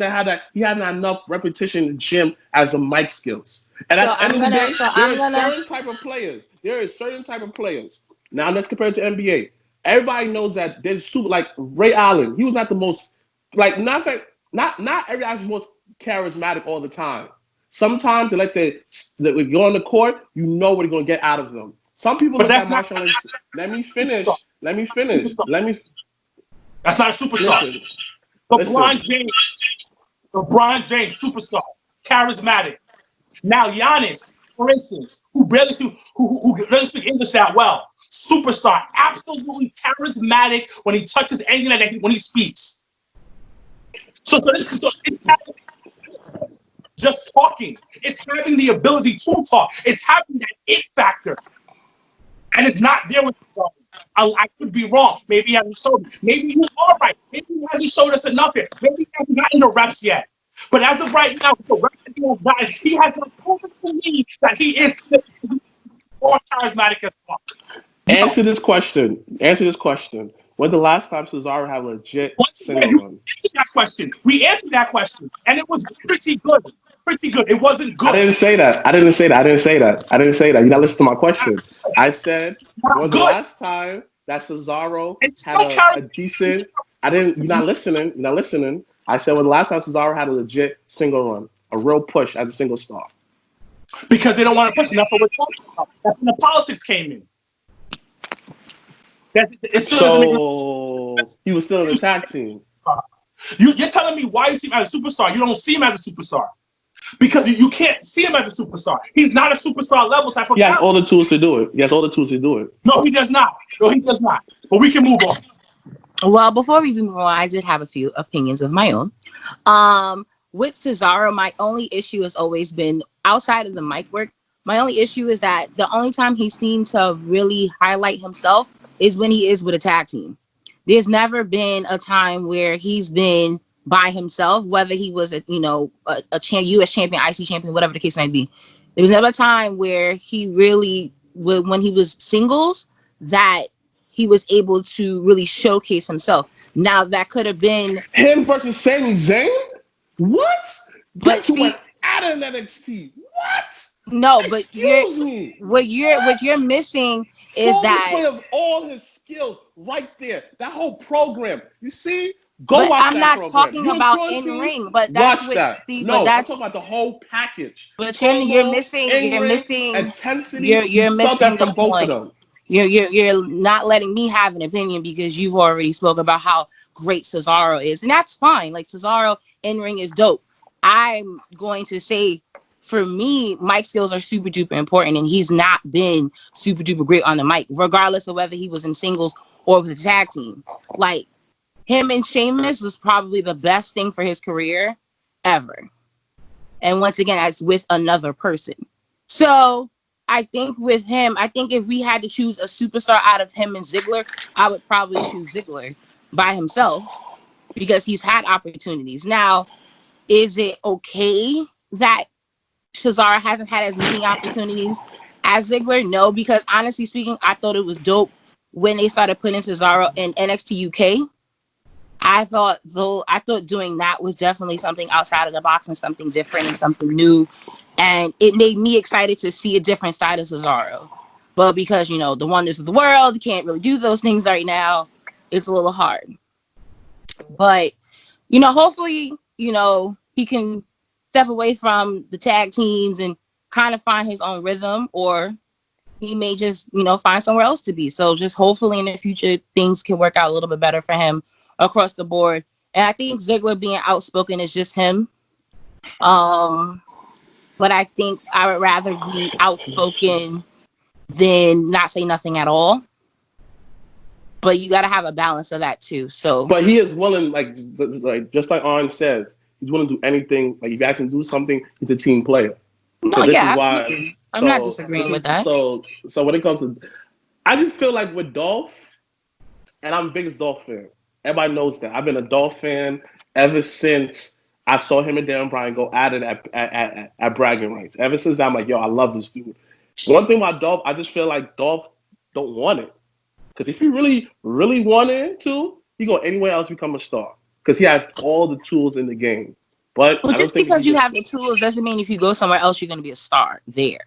he had not enough repetition in the gym as the mic skills. And at the end of the day, there are certain type of players. There is certain type of players. Now let's compare it to NBA. Everybody knows that there's super like Ray Allen. He was not the most not everybody's most charismatic all the time. Sometimes they like when you go on the court, you know what you're gonna get out of them. Some people look at Marshall and let me finish. That's not a superstar. LeBron James, superstar, charismatic. Now Giannis, for instance, who barely speak English that well, superstar, absolutely charismatic when he touches anything when he speaks. So it's just talking. It's having the ability to talk. It's having that it factor. And it's not there with him. I could be wrong. Maybe he hasn't showed me. Maybe you are right. Maybe he hasn't showed us enough yet. Maybe he hasn't gotten the reps yet. But as of right now, with the reps that he has gotten, he has not proven to me that he is more charismatic as fuck. Answer this question. When the last time Cesaro had a legit single run? We answered that question, and it was pretty good. It wasn't good. I didn't say that. You gotta listen to my question. I said, when the last time that Cesaro had a decent... You're not listening. I said, when the last time Cesaro had a legit single run, a real push as a single star. Because they don't want to push enough. That's when the politics came in. So he was still in the tag team. You're telling me why you see him as a superstar. You don't see him as a superstar. Because you can't see him as a superstar. He's not a superstar level type of guy. He has all the tools to do it. No, he does not. But we can move on. Well, before we do move on, I did have a few opinions of my own. With Cesaro, my only issue has always been, outside of the mic work, my only issue is that the only time he seemed to really highlight himself is when he is with a tag team. There's never been a time where he's been by himself, whether he was a U.S. champion, IC champion, whatever the case might be. There was never a time where he really, when he was singles, that he was able to really showcase himself. Now that could have been him versus Sami Zayn. What? But see, went out of NXT. What? No, Excuse but me. What you're missing is that display of all his skills right there. That whole program. You see? But I'm not talking about in ring, but that's watch that. No, I'm talking about the whole package. But you're missing intensity. You're missing the point. You're not letting me have an opinion because you've already spoke about how great Cesaro is, and that's fine. Like Cesaro in ring is dope. I'm going to say, for me, mic skills are super duper important, and he's not been super duper great on the mic, regardless of whether he was in singles or with the tag team. Like him and Sheamus was probably the best thing for his career ever. And once again, that's with another person. So I think with him, if we had to choose a superstar out of him and Ziggler, I would probably choose Ziggler by himself because he's had opportunities. Now, is it okay that Cesaro hasn't had as many opportunities as Ziggler? No, because honestly speaking, I thought it was dope when they started putting Cesaro in NXT UK. I thought doing that was definitely something outside of the box and something different and something new. And it made me excited to see a different side of Cesaro. But because, you know, the wonders of the world, you can't really do those things right now, it's a little hard. But, you know, hopefully, you know, he can step away from the tag teams and kind of find his own rhythm, or he may just, you know, find somewhere else to be. So just hopefully in the future, things can work out a little bit better for him across the board. And I think Ziggler being outspoken is just him. But I think I would rather be outspoken than not say nothing at all. But you got to have a balance of that too. So, but he is willing, like just like Arn says, he's willing to do anything. Like if you actually do something, he's a team player. no, So this yeah, is why. absolutely. I'm not disagreeing with that. So when it comes to, I just feel like with Dolph, and I'm the biggest Dolph fan. Everybody knows that. I've been a Dolph fan ever since I saw him and Darren Bryan go at it at bragging rights. Ever since that, I'm like, yo, I love this dude. One thing about Dolph, I just feel like Dolph don't want it. Because if he really, really wanted to, he go anywhere else become a star. Because he has all the tools in the game. But just because you have the tools doesn't mean if you go somewhere else, you're going to be a star there.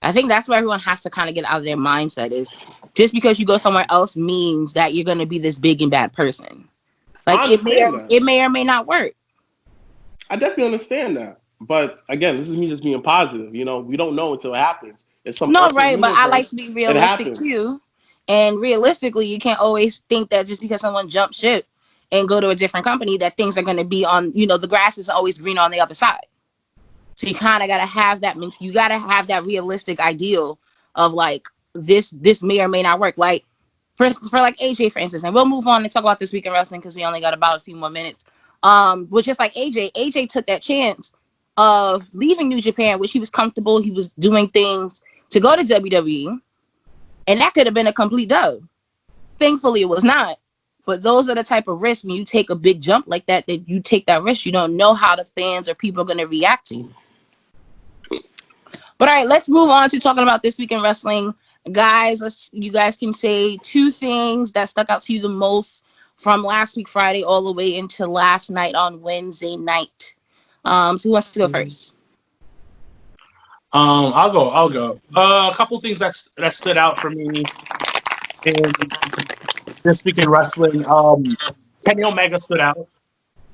I think that's where everyone has to kind of get out of their mindset is just because you go somewhere else means that you're going to be this big and bad person. Like it may or may not work. I definitely understand that. But again, this is me just being positive. You know, we don't know until it happens. It's some right, but I like to be realistic too. And realistically, you can't always think that just because someone jumped ship and go to a different company that things are going to be on, you know, the grass is always green on the other side. So you kind of got to have that you got to have that realistic ideal of like this may or may not work. Like for like AJ, for instance, and we'll move on and talk about this week in wrestling because we only got about a few more minutes. Which just like AJ took that chance of leaving New Japan, which he was comfortable. He was doing things to go to WWE. And that could have been a complete dub. Thankfully, it was not. But those are the type of risks when you take a big jump like that you take that risk. You don't know how the fans or people are going to react to you. But all right, let's move on to talking about this week in wrestling. Guys, you guys can say 2 things that stuck out to you the most from last week, Friday, all the way into last night on Wednesday night. So who wants to go first? I'll go. A couple things that stood out for me in this week in wrestling. Kenny Omega stood out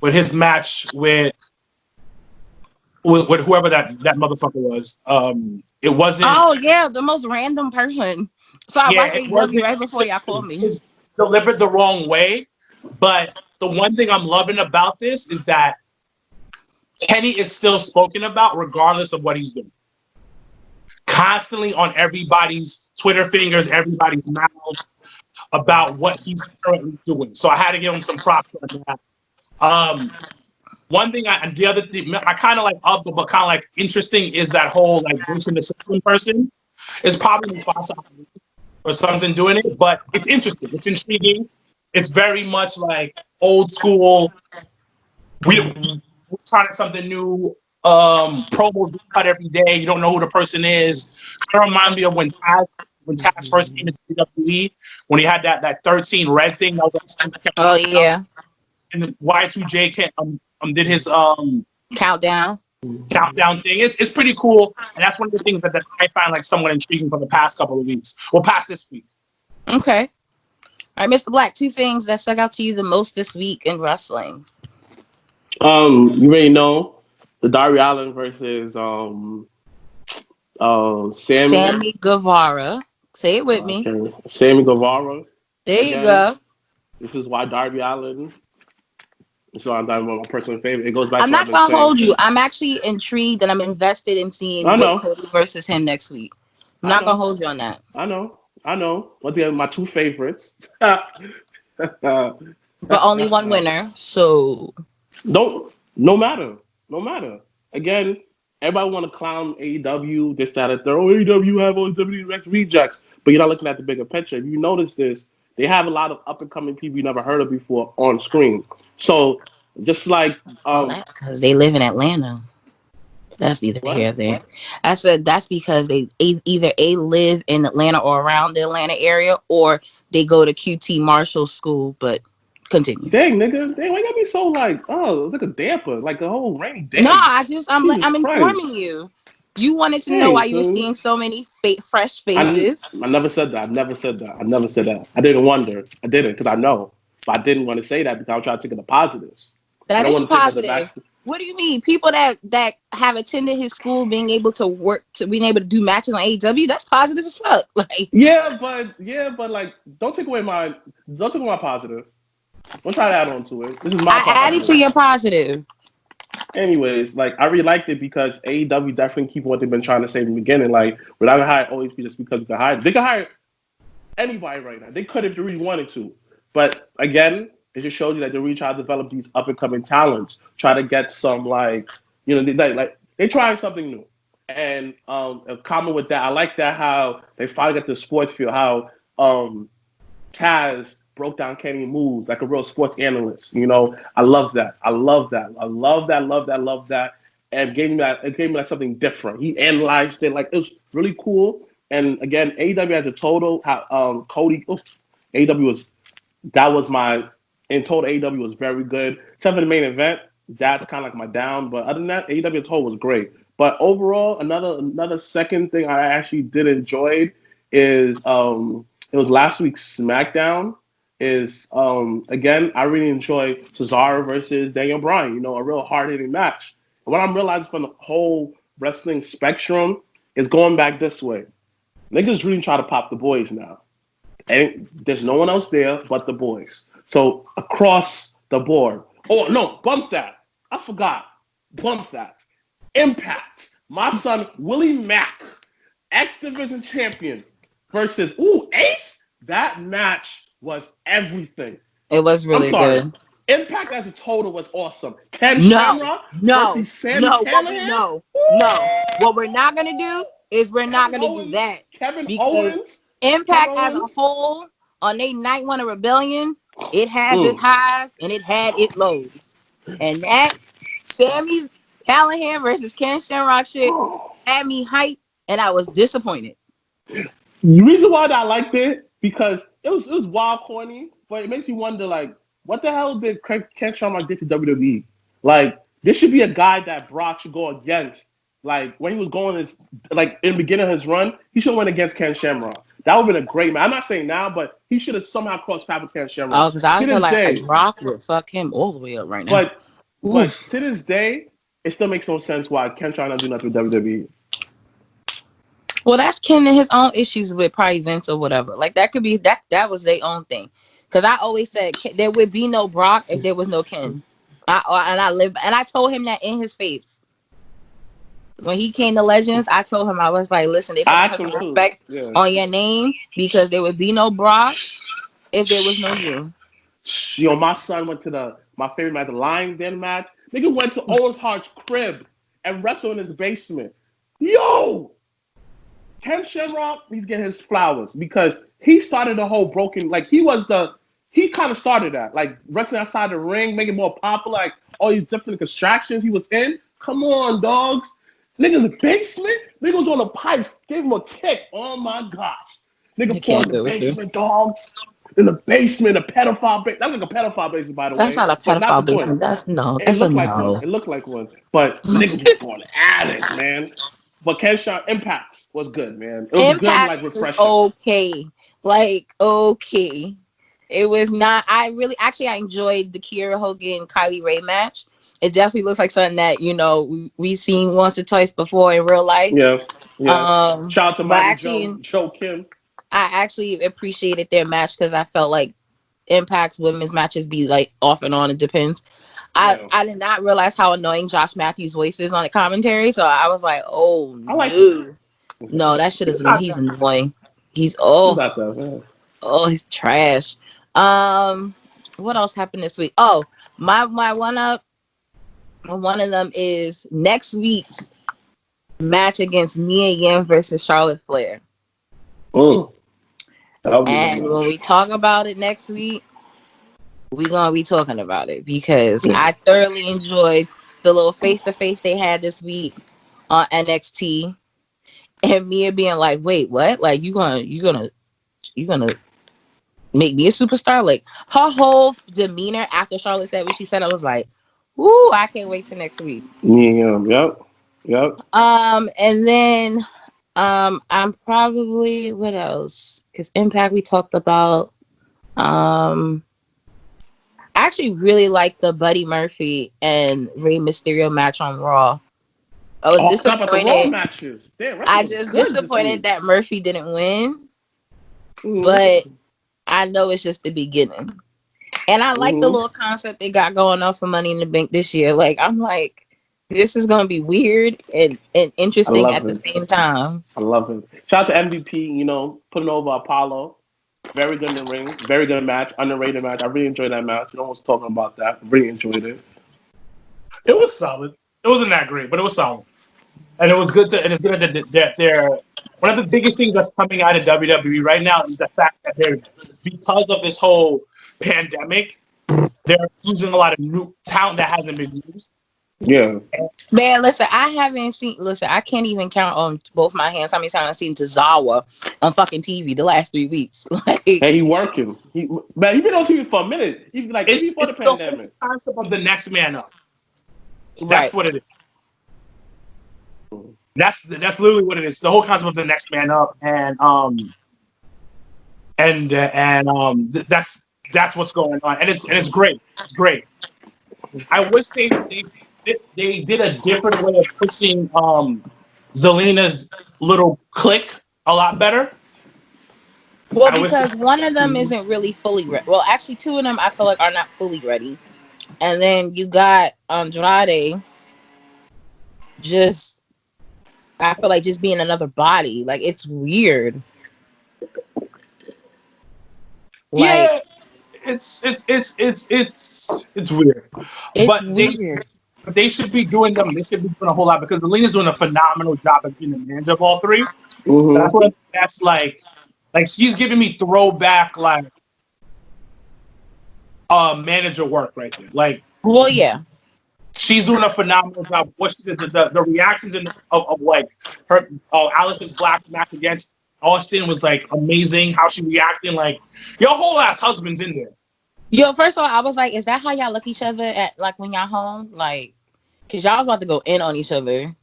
with his match with whoever that motherfucker was. It wasn't. Oh yeah, the most random person. So I watched AEW right before y'all called me. It's delivered the wrong way, but the one thing I'm loving about this is that Kenny is still spoken about regardless of what he's doing. Constantly on everybody's Twitter fingers, everybody's mouths about what he's currently doing. So I had to give him some props on that. One thing, the other thing I kind of like but kind of like interesting is that whole like Vincent the System person is probably possible or something doing it, but it's interesting. It's intriguing. It's very much like old school. We're trying something new. Promos cut every day. You don't know who the person is. Kind of remind me of when Taz first came into WWE, when he had that 13 red thing. That was oh yeah. And Y2J did his countdown thing. It's pretty cool, and that's one of the things that I find like somewhat intriguing for the past couple of weeks. Well, past this week. Okay. All right, Mr. 2 things that stuck out to you the most this week in wrestling. You already know the Darby Allin versus Sammy Guevara. Say it with me. Sammy Guevara. There you go. This is why Darby Allin. So I'm talking about my personal favorite. It goes back. I'm not gonna hold you. I'm actually intrigued and I'm invested in seeing Cody versus him next week. I'm not gonna hold you on that. I know. Once again, my 2 favorites. But only one winner. So no matter. Again, everybody want to clown AEW, this, that, and third. Oh, AEW have all WWE rejects, but you're not looking at the bigger picture. If you notice this, they have a lot of up and coming people you never heard of before on screen. So just like that's because they live in Atlanta. That's neither What? here nor there. I said that's because they either live in Atlanta or around the Atlanta area, or they go to QT Marshall School. But continue. Dang, nigga. Dang, why you gotta be so like, oh, it's like a damper, like a whole rainy day. No, Jesus I'm Christ. informing you. You wanted to know Dang, why you were son. seeing so many fresh I faces. never said that. I never said that. I never said that. I didn't wonder. I didn't because I know. But I didn't want to say that because I was trying to take it the positives. I That don't is want to take it the positive. back. What do you mean? People that have attended his school being able to work to being able to do matches on AEW, that's positive as fuck. Like But like don't take away my positive. Don't try to add on to it. This is my I added to positive. your positive. Anyways, like I really liked it because AEW definitely keep what they've been trying to say in the beginning. Like we're not gonna hire always be just because we can hire. They can hire anybody right now. They could if they really wanted to. But again, it just shows you that they really try to develop these up and coming talents. Try to get some they trying something new. And a comment with that, I like that how they finally got the sports field. How Taz broke down Kenny moves like a real sports analyst. You know, I love that. I love that. And it gave me like something different. He analyzed it like it was really cool. And again, AEW as a total, Cody, AEW was in total AEW was very good. Except for the main event, that's kind of like my down. But other than that, AEW as a total was great. But overall, another second thing I actually did enjoy is it was last week's SmackDown. Again, I really enjoyed Cesaro versus Daniel Bryan. You know, a real hard hitting match. And what I'm realizing from the whole wrestling spectrum is going back this way. Niggas really try to pop the boys now. And there's no one else there but the boys. So across the board. Oh no, bump that. I forgot. Bump that. Impact. My son Willie Mack, X Division champion, versus Ace. That match was everything. It was really good. Impact as a total was awesome. Ken Shamrock versus Sami Callihan. No. What we're not gonna do is we're not gonna do that. Kevin Because Owens. Impact as a whole on their night one of Rebellion, it had its highs and it had its lows. And that Sami Callihan versus Ken Shamrock shit had me hyped and I was disappointed. The reason why I liked it because it was wild corny, but it makes you wonder like what the hell did Ken Shamrock did to WWE? Like this should be a guy that Brock should go against. Like when he was going in the beginning of his run, he should have went against Ken Shamrock. That would have been a great match. I'm not saying now, but he should have somehow crossed paths with Ken Shamrock. Oh, because I feel like Brock would fuck him all the way up right now. But to this day, it still makes no sense why Ken trying to do nothing with WWE. Well, that's Ken and his own issues with probably Vince or whatever. Like that could be that was their own thing. Because I always said there would be no Brock if there was no Ken. I told him that in his face. When he came to Legends, I told him, I was like, listen, they put some respect on your name because there would be no Brock if there was no you. Yo, my son went to my favorite match, the Lion Den match. Nigga went to Owen Hart's crib and wrestled in his basement. Yo! Ken Shamrock, he's getting his flowers because he started the whole broken, like he kind of started that, like wrestling outside the ring, making it more popular, like all these different distractions he was in. Come on, dogs. Nigga in the basement, nigga was on the pipes, gave him a kick. Oh my gosh. Nigga put in the basement, dogs. In the basement, a pedophile basement. That's like a pedophile basement, by the way. That's not a pedophile basement. That's a no. It looked like one. But niggas was going at it, man. But Ken Shamrock Impact was good, man. It was Impact good, like refreshing. Okay. Okay. It was not. I enjoyed the Kiera Hogan Kylie Ray match. It definitely looks like something that, you know, we've seen once or twice before in real life. Yeah. Shout out to Mighty Joe Kim. I actually appreciated their match because I felt like Impact's women's matches be like off and on. It depends. I did not realize how annoying Josh Matthews' voice is on the commentary. So I was like, oh, no, that shit is annoying. He's annoying. He's he's trash. What else happened this week? Oh, my one up. One of them is next week's match against Mia Yim versus Charlotte Flair. Oh. And when we talk about it next week, we're going to be talking about it because I thoroughly enjoyed the little face-to-face they had this week. on NXT, and Mia being like, "Wait, what? Like you gonna make me a superstar?" Like her whole demeanor after Charlotte said what she said, I was like, "Ooh, I can't wait till next week." Yeah, yep. And then I'm probably what else? Because Impact we talked about. I actually really like the Buddy Murphy and Rey Mysterio match on Raw. I was Stop at the Raw disappointed. matches. Damn, I wrestling was just good this disappointed week. that Murphy didn't win, Mhm. but I know it's just the beginning. And I like the little concept they got going on for Money in the Bank this year. Like, I'm like, this is gonna be weird and interesting at the same time. I love it. Shout out to MVP, putting over Apollo. Very good in the ring. Very good match. Underrated match. I really enjoyed that match. No one's talking about that. Really enjoyed it. It was solid. It wasn't that great, but it was solid. And it was good and it's good that they're one of the biggest things that's coming out of WWE right now is the fact that they're, because of this whole pandemic, they're using a lot of new talent that hasn't been used. Yeah. Man, listen, I can't even count on both my hands how many times I've seen Tozawa on fucking TV the last 3 weeks. Like, hey, he working. He been on TV for a minute. Even like It's before the the pandemic. whole concept of the next man up. That's right. what it is. That's literally what it is. The whole concept of the next man up, and that's what's going on, and it's great. It's great. I wish they did a different way of pushing Zelina's little click a lot better. Well, because one of them isn't really fully ready. Well, actually, two of them I feel like are not fully ready, and then you got Andrade. I feel like just being another body. Like, it's weird. Yeah, it's weird. It's But weird. they should be doing them. They should be doing a whole lot because Zelina's doing a phenomenal job of being the manager of all three. Mm-hmm. That's like she's giving me throwback manager work right there. Like, Well, yeah. she's doing a phenomenal job. What she did, the reactions of like her Alice's Black match against Austin was like amazing. How she reacting, like your whole ass husband's in there. Yo, first of all, I was like, is that how y'all look each other at like when y'all home? Like, cause y'all was about to go in on each other.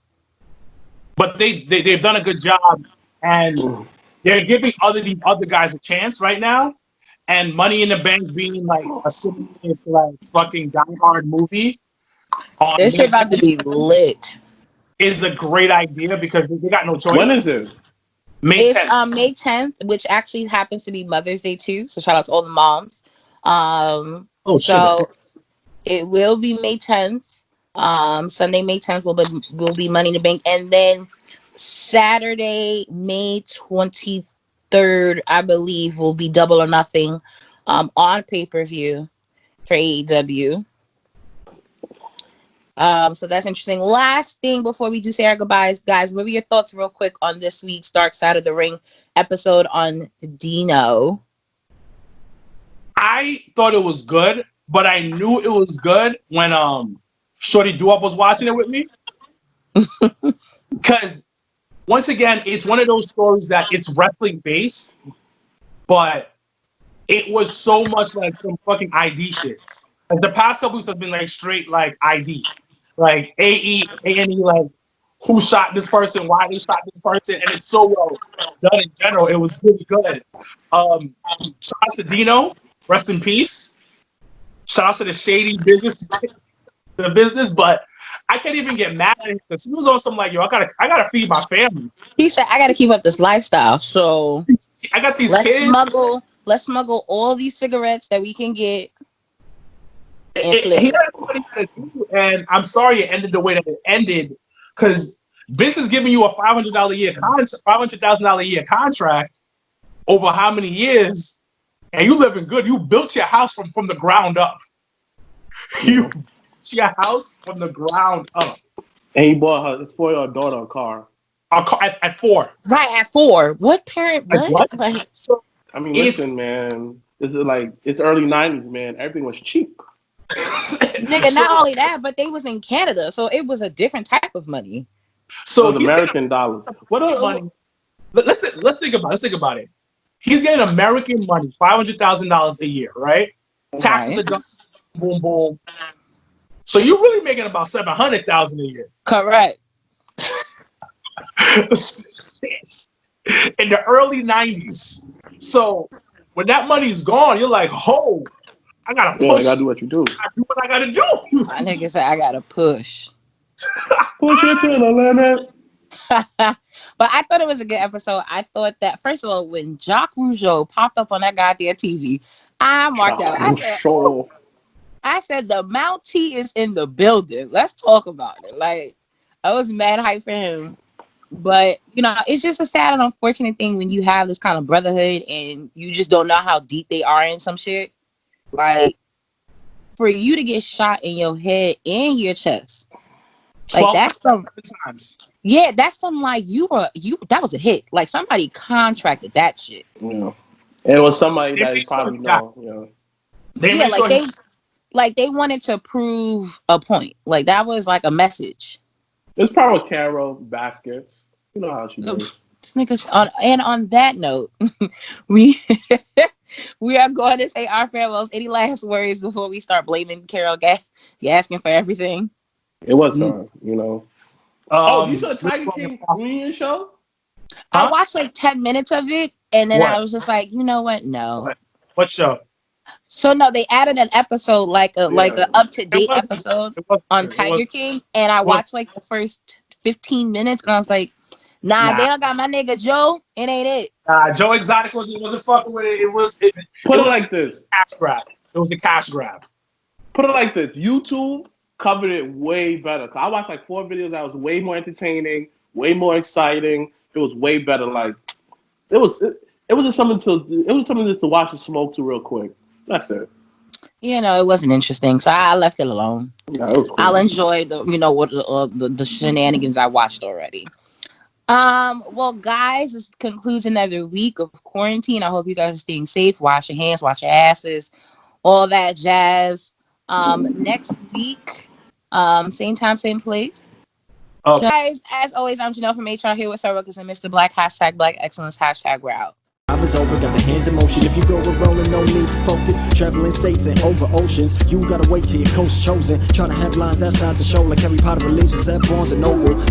But they've done a good job, and they're giving these other guys a chance right now. And Money in the Bank being like a simulated like fucking Die Hard movie. This shit about to be lit. Is a great idea because they got no choice. When is it? May 10th. May 10th, which actually happens to be Mother's Day too. So shout out to all the moms. So it will be May 10th. Sunday, May 10th will be Money in the Bank, and then Saturday, May 23rd, I believe, will be Double or Nothing, on pay-per-view for AEW. So that's interesting. Last thing before we do say our goodbyes, guys, what were your thoughts real quick on this week's Dark Side of the Ring episode on Dino? I thought it was good, but I knew it was good when Shorty Doo-Wop was watching it with me. Because once again, it's one of those stories that it's wrestling based, but it was so much like some fucking ID shit. Like the past couple weeks have been like straight like ID. Like A&E, like who shot this person, why they shot this person, and it's so well done in general. It was really good. Shout out to Dino, rest in peace. Shout out to the shady business, but I can't even get mad at him because he was on some like, yo, I gotta feed my family. He said, I gotta keep up this lifestyle, so I got these let's kids. smuggle all these cigarettes that we can get. And I'm sorry it ended the way that it ended because Vince is giving you a $500,000 a year contract over how many years, and you living good. You built your house from the ground up. You built your house from the ground up. And he bought her daughter a car. At 4. Right, at 4. What parent? What? Like, so, I mean, listen, man. It's the early 90s, man. Everything was cheap. Nigga, not only that, but they was in Canada, so it was a different type of money. So Those he's American dollars. What getting are money. Let's think about it. He's getting American money, $500,000 a year, right? Taxes Right. are done. Boom, boom. So you're really making about $700,000 a year. Correct. In the early 90s. So when that money's gone, you're like, oh, I gotta Yeah, push. you gotta do what you do. I do what I gotta do. My nigga said I gotta push. Push it to the limit. But I thought it was a good episode. I thought that first of all, when Jacques Rougeau popped up on that goddamn TV, I marked out. I said the Mountie is in the building. Let's talk about it. Like, I was mad hype for him. But you know, it's just a sad and unfortunate thing when you have this kind of brotherhood and you just don't know how deep they are in some shit. Like, for you to get shot in your head and your chest, like that's some times. Yeah, that's some like that was a hit. Like somebody contracted that shit. Yeah. And it was somebody that you probably know. Yeah. They wanted to prove a point. Like that was like a message. It's probably Carol Baskets. You know how she does. This nigga's on that note, we are going to say our farewells. Any last words before we start blaming Carol Gaskin for everything? It was you know. You saw the Tiger King reunion show? I watched like 10 minutes of it, and then I was just like, you know what? No. What show? So no, they added an episode like a up to date episode on Tiger King, and I watched like the first 15 minutes, and I was like, nah, they don't got my nigga Joe. It ain't it. Joe Exotic wasn't fucking with it. Put it like this. Cash grab. It was a cash grab. Put it like this. YouTube covered it way better. I watched like 4 videos that was way more entertaining, way more exciting. It was way better. Like it was just something just to watch and smoke to real quick. That's it. You know, it wasn't interesting, so I left it alone. Yeah, it was cool. I'll enjoy the shenanigans I watched already. Well, guys, this concludes another week of quarantine. I hope you guys are staying safe. Wash your hands, wash your asses, all that jazz. Next week, same time, same place. Okay. Guys, as always, I'm Janelle from HR here with Wilkins and Mr. Black. #Black Excellence. #we're out. I was over, got the hands in motion. If you go with rolling, no need to focus. Traveling states and over oceans. You gotta wait till your coast chosen. Trying to have lines outside the show like Harry Potter releases at Barnes and Noble.